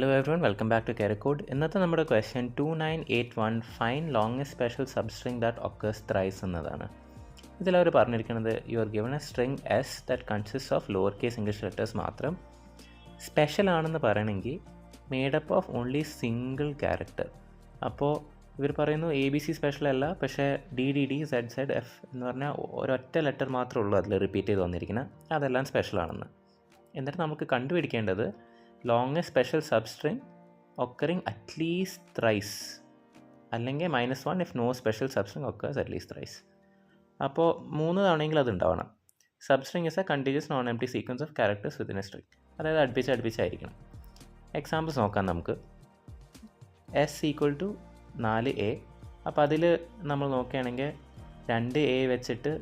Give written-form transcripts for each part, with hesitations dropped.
Hello everyone, welcome back to Keracode. ഇന്നത്തെ നമ്മുടെ question 2981 find longest special substring that occurs thrice എന്നതാണ്. ഇതിലവർ പറഞ്ഞിരിക്കുന്നത് you are given a string S that consist of lower case English letters മാത്രം. Special ആണെന്ന് പറയണമെങ്കിൽ made up of only single character. അപ്പോൾ ഇവർ പറയുന്നു എ ബി സി സ്പെഷ്യൽ അല്ല, പക്ഷേ D D D Z Z F എന്ന് പറഞ്ഞാൽ ഒരൊറ്റ ലെറ്റർ മാത്രമേ ഉള്ളൂ അതിൽ റിപ്പീറ്റ് ചെയ്ത് വന്നിരിക്കുന്നത്, അതെല്ലാം സ്പെഷ്യലാണെന്ന്. എന്നിട്ട് നമുക്ക് കണ്ടുപിടിക്കേണ്ടത് longest special substring occurring at least thrice, അല്ലെങ്കിൽ -1 if no special substring occurs at least thrice. അപ്പോൾ 3 തവണയെങ്കിലും അത് ഉണ്ടാവണം. Substring is a continuous non empty sequence of characters within a string, അതായത് അടുപ്പിച്ചായിരിക്കണം. എക്സാമ്പിൾസ് നോക്കാം നമുക്ക്. S equal to 4a. അപ്പോൾ അതിൽ നമ്മൾ നോക്കുകയാണെങ്കിൽ 2a വെച്ചിട്ട്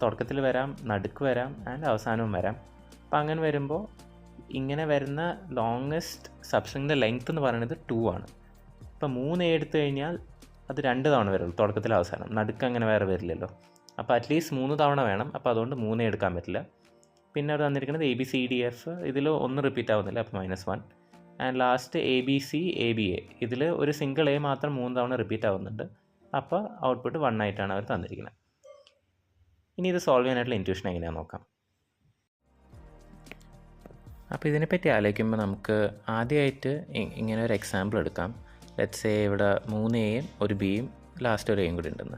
തുടക്കത്തിൽ വരാം, നടുക്ക് വരാം ആൻഡ് അവസാനവും വരാം. അപ്പോൾ അങ്ങനെ വരുമ്പോൾ ഇങ്ങനെ വരുന്ന ലോങ്ങസ്റ്റ് സബ്സ്ട്രിങ്ങിൻ്റെ ലെങ്ത് എന്ന് പറയുന്നത് 2 ആണ്. ഇപ്പോൾ 3a എടുത്തു കഴിഞ്ഞാൽ അത് 2 തവണ വരുള്ളൂ, തുടക്കത്തിൽ അവസാനം, നടുക്ക് അങ്ങനെ വേറെ വരില്ലല്ലോ. അപ്പോൾ അറ്റ്ലീസ്റ്റ് 3 തവണ വേണം. അപ്പോൾ അതുകൊണ്ട് 3 എടുക്കാൻ പറ്റില്ല. പിന്നെ അത് തന്നിരിക്കുന്നത് ABCDF, ഇതിൽ ഒന്ന് റിപ്പീറ്റ് ആവുന്നില്ല, അപ്പോൾ -1. ആൻഡ് ലാസ്റ്റ് ABC ABA, ഇതിൽ ഒരു സിംഗിൾ എ മാത്രം 3 തവണ റിപ്പീറ്റ് ആവുന്നുണ്ട്. അപ്പോൾ ഔട്ട്പുട്ട് 1 ആയിട്ടാണ് അവർ തന്നിരിക്കുന്നത്. ഇനി ഇത് സോൾവ് ചെയ്യാനായിട്ടുള്ള ഇൻറ്റ്യൂഷൻ എങ്ങനെയാണെന്ന് നോക്കാം. അപ്പോൾ ഇതിനെപ്പറ്റി ആലോചിക്കുമ്പോൾ നമുക്ക് ആദ്യമായിട്ട് ഇങ്ങനെ ഒരു എക്സാമ്പിൾ എടുക്കാം. ലെറ്റ്സ് സേ ഇവിടെ 3aയും ഒരു ബിയും ലാസ്റ്റ് ഒരു എയും കൂടി ഉണ്ടെന്ന്.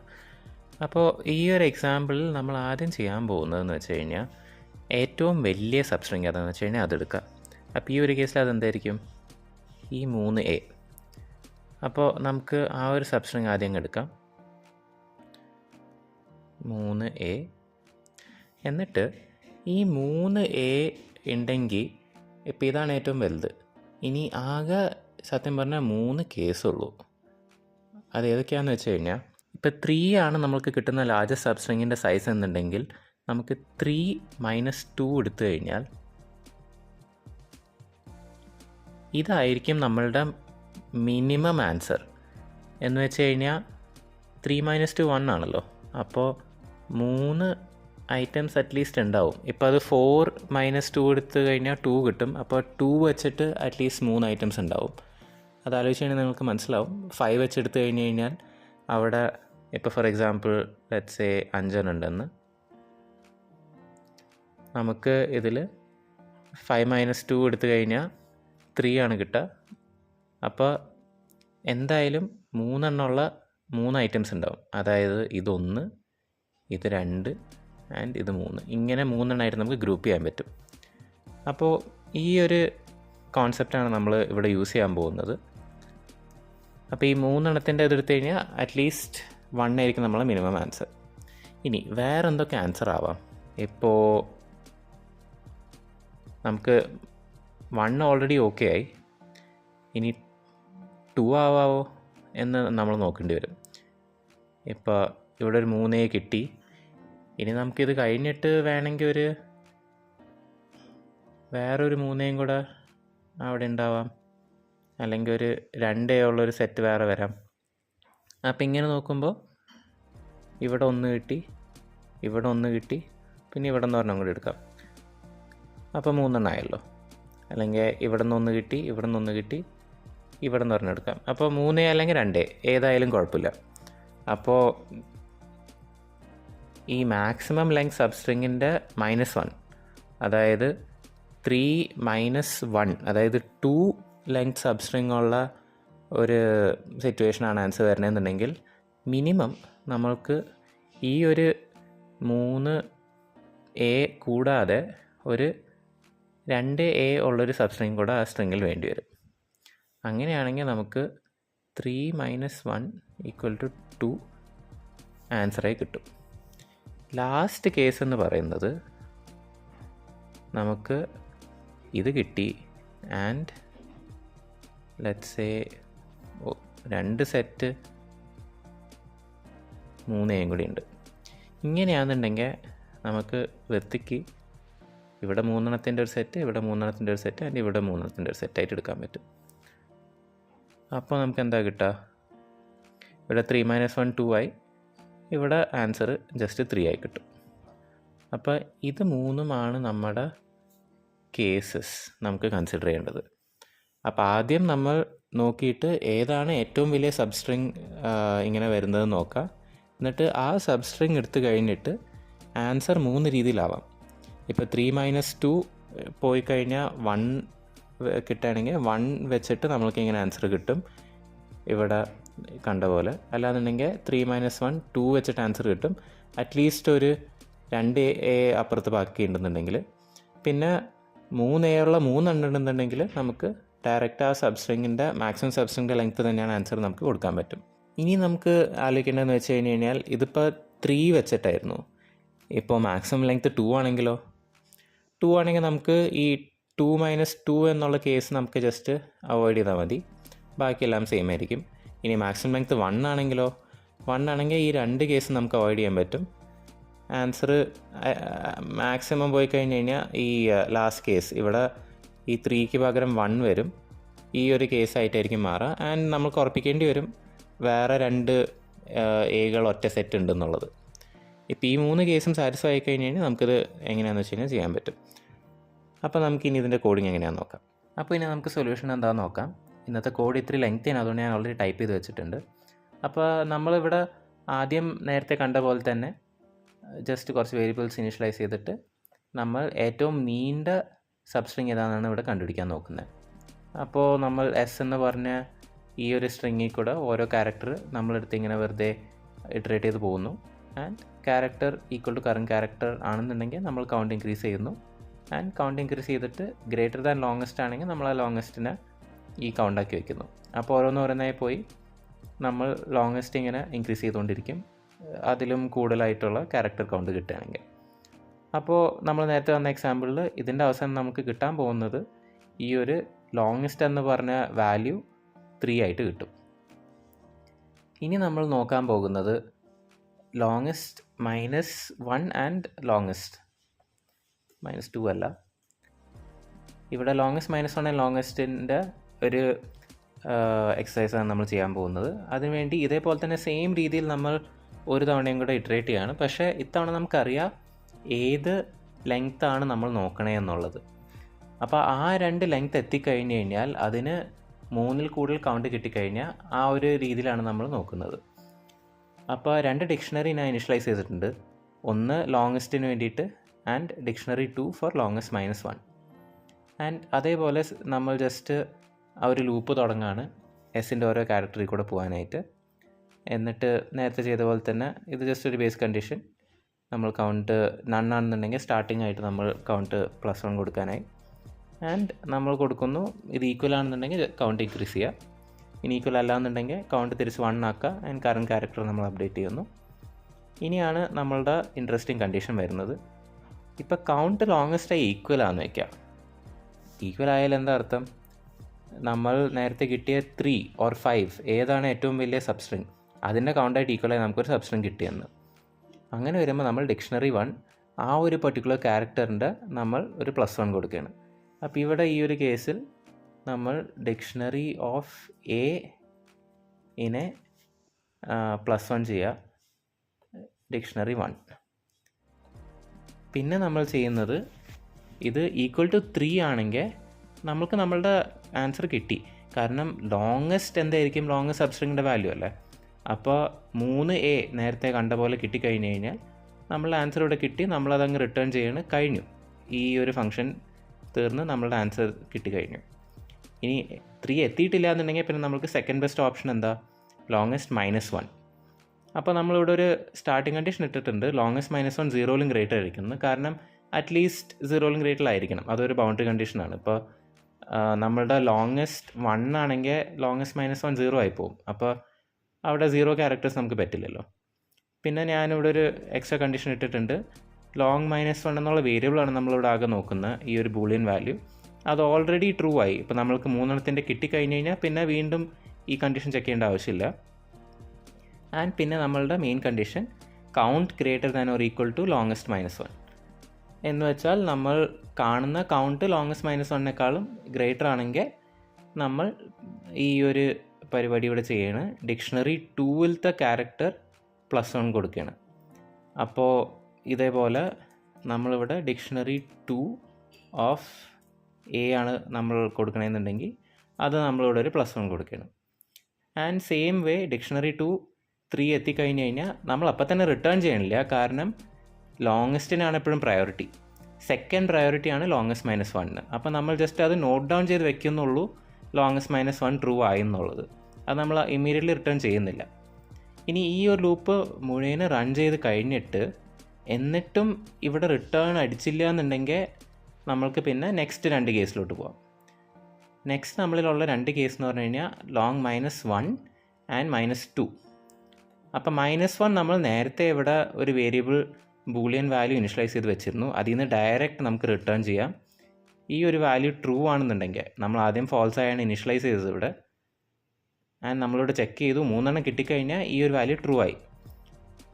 അപ്പോൾ ഈ ഒരു എക്സാമ്പിളിൽ നമ്മൾ ആദ്യം ചെയ്യാൻ പോകുന്നതെന്ന് വെച്ച് കഴിഞ്ഞാൽ ഏറ്റവും വലിയ സബ്സ്ട്രിങ് അതെന്ന് വെച്ച് കഴിഞ്ഞാൽ അതെടുക്കുക. അപ്പോൾ ഈ ഒരു കേസിൽ അതെന്തായിരിക്കും? ഈ 3a. അപ്പോൾ നമുക്ക് ആ ഒരു സബ്സ്ട്രിങ് ആദ്യം എടുക്കാം, 3a. എന്നിട്ട് ഈ 3a ഉണ്ടെങ്കിൽ ഇപ്പോൾ ഇതാണ് ഏറ്റവും വലുത്. ഇനി ആകെ സത്യം പറഞ്ഞാൽ 3 കേസുള്ളൂ. അത് ഏതൊക്കെയാണെന്ന് വെച്ച് കഴിഞ്ഞാൽ, ഇപ്പോൾ 3 ആണ് നമ്മൾക്ക് കിട്ടുന്ന ലാർജസ്റ്റ് സബ്സ്ട്രിങ്ങിൻ്റെ സൈസ് എന്നുണ്ടെങ്കിൽ നമുക്ക് 3 - 2 എടുത്തു കഴിഞ്ഞാൽ ഇതായിരിക്കും നമ്മളുടെ മിനിമം ആൻസർ. എന്ന് വെച്ച് കഴിഞ്ഞാൽ 3 - 2 1 ആണല്ലോ. അപ്പോൾ 3 ഐറ്റംസ് അറ്റ്ലീസ്റ്റ് ഉണ്ടാവും. ഇപ്പോൾ അത് 4 - 2 എടുത്ത് കഴിഞ്ഞാൽ 2 കിട്ടും. അപ്പോൾ 2 വെച്ചിട്ട് അറ്റ്ലീസ്റ്റ് 3 ഐറ്റംസ് ഉണ്ടാവും. അത് ആലോചിച്ച് കഴിഞ്ഞാൽ നിങ്ങൾക്ക് മനസ്സിലാവും. 5 വെച്ചെടുത്ത് കഴിഞ്ഞ് കഴിഞ്ഞാൽ അവിടെ ഇപ്പോൾ ഫോർ എക്സാമ്പിൾ ലെറ്റ്സ് സേ 5 ഉണ്ടെന്ന്, നമുക്ക് ഇതിൽ 5 - 2 എടുത്തു കഴിഞ്ഞാൽ 3 ആണ് കിട്ടുക. അപ്പോൾ എന്തായാലും 3 എണ്ണമുള്ള 3 ഐറ്റംസ് ഉണ്ടാവും. അതായത് ഇതൊന്ന്, ഇത് 2 ആൻഡ് ഇത് 3. ഇങ്ങനെ 3 എണ്ണമായിട്ട് നമുക്ക് ഗ്രൂപ്പ് ചെയ്യാൻ പറ്റും. അപ്പോൾ ഈ ഒരു കോൺസെപ്റ്റാണ് നമ്മൾ ഇവിടെ യൂസ് ചെയ്യാൻ പോകുന്നത്. അപ്പോൾ ഈ 3 എണ്ണത്തിൻ്റെ ഇതെടുത്ത് കഴിഞ്ഞാൽ അറ്റ്ലീസ്റ്റ് 1 ആയിരിക്കും നമ്മളെ മിനിമം ആൻസർ. ഇനി വേറെ എന്തൊക്കെ ആൻസർ ആവാം? ഇപ്പോൾ നമുക്ക് 1 ഓൾറെഡി ഓക്കെ ആയി, ഇനി 2 ആവാമോ എന്ന് നമ്മൾ നോക്കേണ്ടി വരും. ഇപ്പോൾ ഇവിടെ ഒരു 3a കിട്ടി. ഇനി നമുക്കിത് കഴിഞ്ഞിട്ട് വേണമെങ്കിൽ വേറൊരു 3യും കൂടെ അവിടെ ഉണ്ടാവാം, അല്ലെങ്കിൽ ഒരു 2a ഉള്ളൊരു സെറ്റ് വേറെ വരാം. അപ്പം ഇങ്ങനെ നോക്കുമ്പോൾ ഇവിടെ 1 കിട്ടി, ഇവിടെ 1 കിട്ടി, പിന്നെ ഇവിടെ നിന്ന് ഒരെണ്ണം കൂടി എടുക്കാം. അപ്പോൾ 3 എണ്ണം ആയല്ലോ. അല്ലെങ്കിൽ ഇവിടെ നിന്ന് 1 കിട്ടി, ഇവിടെ നിന്ന് 1 കിട്ടി, ഇവിടെ നിന്ന് ഒരെണ്ണം എടുക്കാം. അപ്പോൾ 3a അല്ലെങ്കിൽ 2a ഏതായാലും കുഴപ്പമില്ല. അപ്പോൾ ഈ മാക്സിമം ലെങ്ത് സബ്സ്ട്രിങ്ങിൻ്റെ -1, അതായത് 3 - 1, അതായത് 2 ലെങ്ത് സബ്സ്ട്രിങ് ഉള്ള ഒരു സിറ്റുവേഷനാണ് ആൻസർ വരുന്നതെന്നുണ്ടെങ്കിൽ മിനിമം നമ്മൾക്ക് ഈ ഒരു 3a കൂടാതെ ഒരു 2a ഉള്ളൊരു സബ്സ്ട്രിങ് കൂടെ ആ സ്ട്രിങ്ങിൽ വേണ്ടി വരും. അങ്ങനെയാണെങ്കിൽ നമുക്ക് 3 - 1 = 2 ആൻസറായി കിട്ടും. ലാസ്റ്റ് കേസ് എന്ന് പറയുന്നത് നമുക്ക് ഇത് കിട്ടി and let's say 2 set 3a കൂടി ഉണ്ട്. ഇങ്ങനെയാണെന്നുണ്ടെങ്കിൽ നമുക്ക് വൃത്തിക്ക് ഇവിടെ 3 എണ്ണത്തിൻ്റെ ഒരു സെറ്റ്, ഇവിടെ 3 എണ്ണത്തിൻ്റെ ഒരു സെറ്റ് ആൻഡ് ഇവിടെ 3 എണ്ണത്തിൻ്റെ ഒരു സെറ്റായിട്ട് എടുക്കാൻ പറ്റും. അപ്പോൾ നമുക്ക് എന്താ കിട്ടുക? ഇവിടെ 3 - 1 2 ആയി, ഇവിടെ ആൻസർ ജസ്റ്റ് 3 ആയി കിട്ടും. അപ്പോൾ ഇത് 3 നമ്മുടെ കേസസ് നമുക്ക് കൺസിഡർ ചെയ്യേണ്ടത്. അപ്പോൾ ആദ്യം നമ്മൾ നോക്കിയിട്ട് ഏതാണ് ഏറ്റവും വലിയ സബ്സ്ട്രിങ് ഇങ്ങനെ വരുന്നത് നോക്കുക. എന്നിട്ട് ആ സബ്സ്ട്രിങ് എടുത്തു കഴിഞ്ഞിട്ട് ആൻസർ 3 രീതിയിലാവാം. ഇപ്പോൾ 3 - 2 പോയി കഴിഞ്ഞാൽ 1 കിട്ടുകയാണെങ്കിൽ 1 വെച്ചിട്ട് നമ്മൾക്ക് ഇങ്ങനെ ആൻസർ കിട്ടും, ഇവിടെ കണ്ട പോലെ. അല്ലാന്നുണ്ടെങ്കിൽ 3 - 1 2 വെച്ചിട്ട് ആൻസർ കിട്ടും. അറ്റ്ലീസ്റ്റ് ഒരു 2 A അപ്പുറത്ത് ബാക്കി ഉണ്ടെന്നുണ്ടെങ്കിൽ. പിന്നെ 3 A ഉള്ള 3 ഉണ്ടെന്നുണ്ടെങ്കിൽ നമുക്ക് ഡയറക്റ്റ് ആ സബ്സ്ട്രിങ്ങിൻ്റെ മാക്സിമം സബ്സ്ട്രിങ്ങിൻ്റെ ലെങ്ത്ത് തന്നെയാണ് ആൻസർ നമുക്ക് കൊടുക്കാൻ പറ്റും. ഇനി നമുക്ക് ആലോചിക്കേണ്ടതെന്ന് വെച്ച് കഴിഞ്ഞാൽ ഇതിപ്പോൾ 3 വെച്ചിട്ടായിരുന്നു. ഇപ്പോൾ മാക്സിമം ലെങ്ത്ത് 2 ആണെങ്കിലോ? 2 ആണെങ്കിൽ നമുക്ക് ഈ 2 - 2 എന്നുള്ള കേസ് നമുക്ക് ജസ്റ്റ് അവോയ്ഡ് ചെയ്താൽ മതി, ബാക്കിയെല്ലാം സെയിം ആയിരിക്കും. ഇനി മാക്സിമം ലെങ്ത്ത് 1 ആണെങ്കിലോ? 1 ആണെങ്കിൽ ഈ 2 കേസ് നമുക്ക് അവോയ്ഡ് ചെയ്യാൻ പറ്റും. ആൻസർ മാക്സിമം പോയി കഴിഞ്ഞ് കഴിഞ്ഞാൽ ഈ ലാസ്റ്റ് കേസ് ഇവിടെ ഈ 3ക്ക് പകരം 1 വരും, ഈ ഒരു കേസായിട്ടായിരിക്കും മാറുക. ആൻഡ് നമുക്ക് ഉറപ്പിക്കേണ്ടി വരും വേറെ 2 Aകൾ ഒറ്റ സെറ്റ് ഉണ്ടെന്നുള്ളത്. ഇപ്പോൾ ഈ 3 കേസും സാറ്റിസ്ഫൈ ആയി കഴിഞ്ഞ് കഴിഞ്ഞാൽ നമുക്കിത് എങ്ങനെയാണെന്ന് വെച്ച് കഴിഞ്ഞാൽ ചെയ്യാൻ പറ്റും. അപ്പോൾ നമുക്കിനി ഇതിൻ്റെ കോഡിങ് എങ്ങനെയാണെന്ന് നോക്കാം. അപ്പോൾ ഇനി നമുക്ക് സൊല്യൂഷൻ എന്താണെന്ന് നോക്കാം. ഇന്നത്തെ കോഡ് ഇത്തിരി ലെങ്തിയാണ്, അതുകൊണ്ട് ഞാൻ ഓൾറെഡി ടൈപ്പ് ചെയ്ത് വെച്ചിട്ടുണ്ട്. അപ്പോൾ നമ്മളിവിടെ ആദ്യം നേരത്തെ കണ്ട പോലെ തന്നെ ജസ്റ്റ് കുറച്ച് വേരിയബിൾസ് ഇനിഷ്യലൈസ് ചെയ്തിട്ട് നമ്മൾ ഏറ്റവും നീണ്ട സബ്സ്ട്രിങ് ഏതാണെന്നാണ് ഇവിടെ കണ്ടുപിടിക്കാൻ നോക്കുന്നത്. അപ്പോൾ നമ്മൾ എസ് എന്ന് പറഞ്ഞ ഈ ഒരു സ്ട്രിങ്ങിൽ കൂടെ ഓരോ ക്യാരക്ടർ നമ്മളെടുത്ത് ഇങ്ങനെ വെറുതെ ഇറ്ററേറ്റ് ചെയ്ത് പോകുന്നു. And character equal to current character ആണെന്നുണ്ടെങ്കിൽ നമ്മൾ കൗണ്ട് ഇൻക്രീസ് ചെയ്യുന്നു. ആൻഡ് കൗണ്ട് ഇൻക്രീസ് ചെയ്തിട്ട് ഗ്രേറ്റർ ദാൻ ലോങ്ങസ്റ്റ് ആണെങ്കിൽ നമ്മൾ ആ ലോങ്ങസ്റ്റിനെ ഈ കൗണ്ടാക്കി വയ്ക്കുന്നു. അപ്പോൾ ഓരോന്നായി പോയി നമ്മൾ ലോങ്ങസ്റ്റ് ഇങ്ങനെ ഇൻക്രീസ് ചെയ്തുകൊണ്ടിരിക്കും, അതിലും കൂടുതലായിട്ടുള്ള ക്യാരക്ടർ കൗണ്ട് കിട്ടുകയാണെങ്കിൽ. അപ്പോൾ നമ്മൾ നേരത്തെ വന്ന എക്സാമ്പിളിൽ ഇതിൻ്റെ അവസാനം നമുക്ക് കിട്ടാൻ പോകുന്നത് ഈ ഒരു ലോങ്ങസ്റ്റ് എന്ന് പറഞ്ഞ വാല്യൂ 3 ആയിട്ട് കിട്ടും. ഇനി നമ്മൾ നോക്കാൻ പോകുന്നത് ലോങ്ങസ്റ്റ് -1 ആൻഡ് ലോങ്ങസ്റ്റ് -2 അല്ല. ഇവിടെ ലോങ്ങസ്റ്റ് -1 ആൻഡ് ലോങ്ങസ്റ്റിൻ്റെ ഒരു എക്സസൈസാണ് നമ്മൾ ചെയ്യാൻ പോകുന്നത്. അതിനുവേണ്ടി ഇതേപോലെ തന്നെ സെയിം രീതിയിൽ നമ്മൾ ഒരു തവണയും കൂടെ ഇറ്ററേറ്റ് ചെയ്യാണ്. പക്ഷേ ഇത്തവണ നമുക്കറിയാം ഏത് ലെങ്ത്താണ് നമ്മൾ നോക്കണേ എന്നുള്ളത്. അപ്പോൾ ആ 2 ലെങ്ത് എത്തിക്കഴിഞ്ഞ് കഴിഞ്ഞാൽ അതിന് 3ൽ കൂടുതൽ കൗണ്ട് കിട്ടിക്കഴിഞ്ഞാൽ ആ ഒരു രീതിയിലാണ് നമ്മൾ നോക്കുന്നത്. അപ്പോൾ 2 ഡിക്ഷണറി ഞാൻ ഇനിഷ്യലൈസ് ചെയ്തിട്ടുണ്ട്. ഒന്ന് ലോങ്ങസ്റ്റിന് വേണ്ടിയിട്ട് and dictionary 2 for longest -1. And അതേപോലെ നമ്മൾ ജസ്റ്റ് ആ ഒരു ലൂപ്പ് തുടങ്ങാണ് എസിൻ്റെ ഓരോ ക്യാരക്ടറിൽ കൂടെ പോകാനായിട്ട്. എന്നിട്ട് നേരത്തെ ചെയ്ത പോലെ തന്നെ ഇത് ജസ്റ്റ് ഒരു ബേസ് കണ്ടീഷൻ, നമ്മൾ കൗണ്ട് നണ്ണാണെന്നുണ്ടെങ്കിൽ സ്റ്റാർട്ടിംഗ് ആയിട്ട് നമ്മൾ കൗണ്ട് +1 കൊടുക്കാനായി. ആൻഡ് നമ്മൾ കൊടുക്കുന്നു ഇത് ഈക്വൽ ആണെന്നുണ്ടെങ്കിൽ കൗണ്ട് ഇൻക്രീസ് ചെയ്യുക, ഇനി ഈക്വൽ അല്ലാന്നുണ്ടെങ്കിൽ കൗണ്ട് തിരിച്ച് 1 ആക്കുക. ആൻഡ് കറണ്ട് ക്യാരക്ടർ നമ്മൾ അപ്ഡേറ്റ് ചെയ്യുന്നു. ഇനിയാണ് നമ്മളുടെ ഇൻട്രസ്റ്റിംഗ് കണ്ടീഷൻ വരുന്നത്. ഇപ്പോൾ കൗണ്ട് ലോങ്ങസ്റ്റായി ഈക്വൽ ആണെന്ന് വയ്ക്കാം. ഈക്വൽ ആയാൽ എന്താ അർത്ഥം? നമ്മൾ നേരത്തെ കിട്ടിയ 3 or 5 ഏതാണ് ഏറ്റവും വലിയ സബ്സ്ട്രിങ്, അതിൻ്റെ കൗണ്ടായിട്ട് ഈക്വലായി നമുക്കൊരു സബ്സ്ട്രിങ് കിട്ടിയെന്ന്. അങ്ങനെ വരുമ്പോൾ നമ്മൾ ഡിക്ഷണറി 1 ആ ഒരു പർട്ടിക്കുലർ ക്യാരക്ടറിൻ്റെ നമ്മൾ ഒരു +1 കൊടുക്കുകയാണ്. അപ്പോൾ ഇവിടെ ഈ ഒരു കേസിൽ നമ്മൾ ഡിക്ഷണറി ഓഫ് എ ഇനെ +1 ചെയ്യുക, ഡിക്ഷണറി 1. പിന്നെ നമ്മൾ ചെയ്യുന്നത് ഇത് ഈക്വൽ ടു 3 ആണെങ്കിൽ നമ്മൾക്ക് നമ്മളുടെ ആൻസർ കിട്ടി. കാരണം ലോങ്ങസ്റ്റ് എന്തായിരിക്കും? ലോങ്ങസ്റ്റ് സബ്സ്ട്രിങ്ങിൻ്റെ വാല്യൂ അല്ലേ. അപ്പോൾ 3A നേരത്തെ കണ്ട പോലെ കിട്ടിക്കഴിഞ്ഞ് കഴിഞ്ഞാൽ നമ്മളുടെ ആൻസർ ഇവിടെ കിട്ടി, നമ്മളതങ്ങ് റിട്ടേൺ ചെയ്യണം, കഴിഞ്ഞു. ഈ ഒരു ഫംഗ്ഷൻ തീർന്ന് നമ്മളുടെ ആൻസർ കിട്ടിക്കഴിഞ്ഞു. ഇനി 3 എത്തിയിട്ടില്ല എന്നുണ്ടെങ്കിൽ പിന്നെ നമുക്ക് സെക്കൻഡ് ബെസ്റ്റ് ഓപ്ഷൻ എന്താ? ലോങ്ങസ്റ്റ് -1. അപ്പോൾ നമ്മളിവിടെ ഒരു സ്റ്റാർട്ടിംഗ് കണ്ടീഷൻ ഇട്ടിട്ടുണ്ട്, ലോങ്ങസ്റ്റ് -1 0ലും ഗ്രേറ്റർ ആയിരിക്കുന്നു. കാരണം അറ്റ്ലീസ്റ്റ് 0ലും ഗ്രേറ്ററിലായിരിക്കണം, അതൊരു ബൗണ്ടറി കണ്ടീഷനാണ്. ഇപ്പോൾ നമ്മളുടെ ലോങ്ങസ്റ്റ് 1 ആണെങ്കിൽ ലോങ്ങസ്റ്റ് -1 0 ആയി പോകും. അപ്പോൾ അവിടെ 0 ക്യാരക്ടേഴ്സ് നമുക്ക് പറ്റില്ലല്ലോ. പിന്നെ ഞാനിവിടെ ഒരു എക്സ്ട്രാ കണ്ടീഷൻ ഇട്ടിട്ടുണ്ട്, ലോങ് -1 എന്നുള്ള വേരിയബിളാണ് നമ്മളിവിടെ ആകെ നോക്കുന്നത്, ഈ ഒരു ബൂളിയൻ വാല്യൂ. അത് ഓൾറെഡി ട്രൂ ആയി. ഇപ്പോൾ നമ്മൾക്ക് 3 കിട്ടിക്കഴിഞ്ഞ് കഴിഞ്ഞാൽ പിന്നെ വീണ്ടും ഈ കണ്ടീഷൻ ചെക്ക് ചെയ്യേണ്ട ആവശ്യമില്ല. ആൻഡ് പിന്നെ നമ്മളുടെ main condition count greater than or equal to longest -1 എന്ന് വെച്ചാൽ നമ്മൾ കാണുന്ന കൗണ്ട് ലോങ്ങസ്റ്റ് -1നേക്കാളും ഗ്രേറ്റർ ആണെങ്കിൽ നമ്മൾ ഈ ഒരു പരിപാടി ഇവിടെ ചെയ്യണം, ഡിക്ഷണറി 2ൽത്തെ ക്യാരക്ടർ +1 കൊടുക്കുകയാണ്. അപ്പോൾ ഇതേപോലെ നമ്മളിവിടെ ഡിക്ഷണറി 2 ഓഫ് എ ആണ് നമ്മൾ കൊടുക്കണമെന്നുണ്ടെങ്കിൽ അത് നമ്മളിവിടെ ഒരു +1 കൊടുക്കണം. And same way dictionary to 3 എത്തിക്കഴിഞ്ഞ് കഴിഞ്ഞാൽ നമ്മൾ അപ്പം തന്നെ റിട്ടേൺ ചെയ്യണില്ല, കാരണം ലോങ്ങസ്റ്റിനാണ് എപ്പോഴും പ്രയോറിറ്റി. Second പ്രയോറിറ്റിയാണ് longest -1. അപ്പോൾ നമ്മൾ ജസ്റ്റ് അത് നോട്ട് ഡൗൺ ചെയ്ത് വെക്കുന്നുള്ളൂ, ലോങ്ങസ്റ്റ് -1 ട്രൂ ആയി എന്നുള്ളത്. അത് നമ്മൾ ഇമ്മീഡിയറ്റ്ലി റിട്ടേൺ ചെയ്യുന്നില്ല. ഇനി ഈ ഒരു ലൂപ്പ് മുഴുവൻ റൺ ചെയ്ത് കഴിഞ്ഞിട്ട് എന്നിട്ടും ഇവിടെ റിട്ടേൺ അടിച്ചില്ല എന്നുണ്ടെങ്കിൽ നമ്മൾക്ക് പിന്നെ നെക്സ്റ്റ് 2 കേസിലോട്ട് പോകാം. നെക്സ്റ്റ് നമ്മളിലുള്ള 2 കേസ് എന്ന് പറഞ്ഞു കഴിഞ്ഞാൽ ലോങ് -1 ആൻഡ് -2. അപ്പോൾ -1 നമ്മൾ നേരത്തെ ഇവിടെ ഒരു വേരിയബിൾ ബൂളിയൻ വാല്യൂ ഇനിഷ്യലൈസ് ചെയ്ത് വെച്ചിരുന്നു. അതിൽ നിന്ന് ഡയറക്റ്റ് നമുക്ക് റിട്ടേൺ ചെയ്യാം. ഈ ഒരു വാല്യൂ ട്രൂ ആണെന്നുണ്ടെങ്കിൽ, നമ്മൾ ആദ്യം ഫാൾസ് ആയാണ് ഇനിഷ്യലൈസ് ചെയ്തത് ഇവിടെ, ആൻഡ് നമ്മളിവിടെ ചെക്ക് ചെയ്തു 3 കിട്ടിക്കഴിഞ്ഞാൽ ഈ ഒരു വാല്യൂ ട്രൂ ആയി.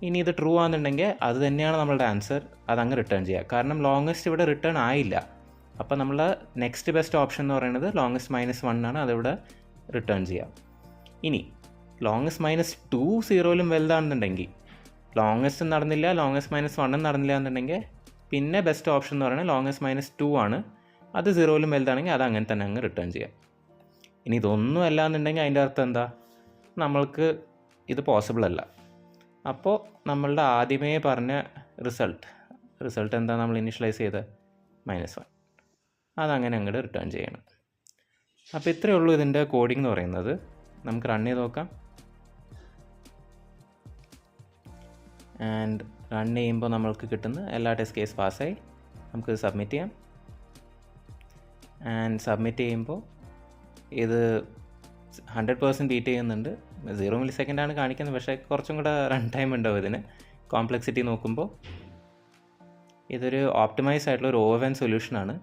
ഇനി ഇത് ട്രൂ ആണെന്നുണ്ടെങ്കിൽ അത് തന്നെയാണ് നമ്മളുടെ ആൻസർ, അതങ്ങ് റിട്ടേൺ ചെയ്യുക. കാരണം ലോങ്ങസ്റ്റ് ഇവിടെ റിട്ടേൺ ആയില്ല. അപ്പോൾ നമ്മൾ നെക്സ്റ്റ് ബെസ്റ്റ് ഓപ്ഷൻ എന്ന് പറയുന്നത് ലോങ്ങസ്റ്റ് -1 ആണ്, അതിവിടെ റിട്ടേൺ ചെയ്യാം. ഇനി ലോങ്ങസ്റ്റ് -2 0ലും വലുതാണെന്നുണ്ടെങ്കിൽ, ലോങ്ങസ്റ്റ് നടന്നില്ല, ലോങ്ങസ്റ്റ് -1 നടന്നില്ല എന്നുണ്ടെങ്കിൽ പിന്നെ ബെസ്റ്റ് ഓപ്ഷൻ എന്ന് പറയുന്നത് ലോങ്ങസ്റ്റ് -2 ആണ്. അത് 0ലും വലുതാണെങ്കിൽ അത് അങ്ങനെ തന്നെ അങ്ങ് റിട്ടേൺ ചെയ്യാം. ഇനി ഇതൊന്നും അല്ല എന്നുണ്ടെങ്കിൽ അതിൻ്റെ അർത്ഥം എന്താ, നമ്മൾക്ക് ഇത് പോസിബിൾ അല്ല. അപ്പോൾ നമ്മളുടെ ആദ്യമേ പറഞ്ഞ റിസൾട്ട് എന്താ, നമ്മൾ ഇനിഷ്യലൈസ് ചെയ്ത -1, അതങ്ങനെ അങ്ങോട്ട് റിട്ടേൺ ചെയ്യണം. അപ്പോൾ ഇത്രയേ ഉള്ളൂ ഇതിൻ്റെ കോഡിംഗ് എന്ന് പറയുന്നത്. നമുക്ക് റൺ ചെയ്ത് നോക്കാം. ആൻഡ് റൺ ചെയ്യുമ്പോൾ നമ്മൾക്ക് കിട്ടുന്ന എല്ലാ ടെസ്റ്റ് കേസ് പാസ്സായി. നമുക്ക് സബ്മിറ്റ് ചെയ്യാം. ആൻഡ് സബ്മിറ്റ് ചെയ്യുമ്പോൾ ഇത് 100% ബീറ്റ് ചെയ്യുന്നുണ്ട്. 0 മില്ലിസെക്കൻഡാണ് കാണിക്കുന്നത്, പക്ഷേ കുറച്ചും കൂടെ റൺ ടൈം ഉണ്ടാവും ഇതിന്. കോംപ്ലക്സിറ്റി നോക്കുമ്പോൾ ഇതൊരു ഓപ്റ്റിമൈസ് ആയിട്ടുള്ള ഒരു ഓവൻ സൊല്യൂഷനാണ്.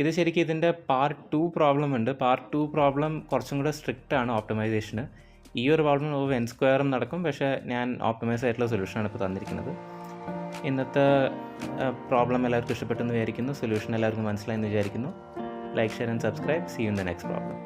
ഇത് ശരിക്കും ഇതിൻ്റെ പാർട്ട് 2 പ്രോബ്ലം ഉണ്ട്. പാർട്ട് 2 പ്രോബ്ലം കുറച്ചും കൂടെ സ്ട്രിക്റ്റ് ആണ് ഓപ്റ്റിമൈസേഷന്. ഈ ഒരു പ്രോബ്ലം n² നടക്കും, പക്ഷേ ഞാൻ ഓപ്റ്റിമൈസ് ആയിട്ടുള്ള സൊല്യൂഷനാണ് ഇപ്പോൾ തന്നിരിക്കുന്നത്. ഇന്നത്തെ പ്രോബ്ലം എല്ലാവർക്കും ഇഷ്ടപ്പെട്ടെന്ന് വിചാരിക്കുന്നു. സൊല്യൂഷൻ എല്ലാവർക്കും മനസ്സിലായെന്ന് വിചാരിക്കുന്നു. Like, share and subscribe. See you in the next problem.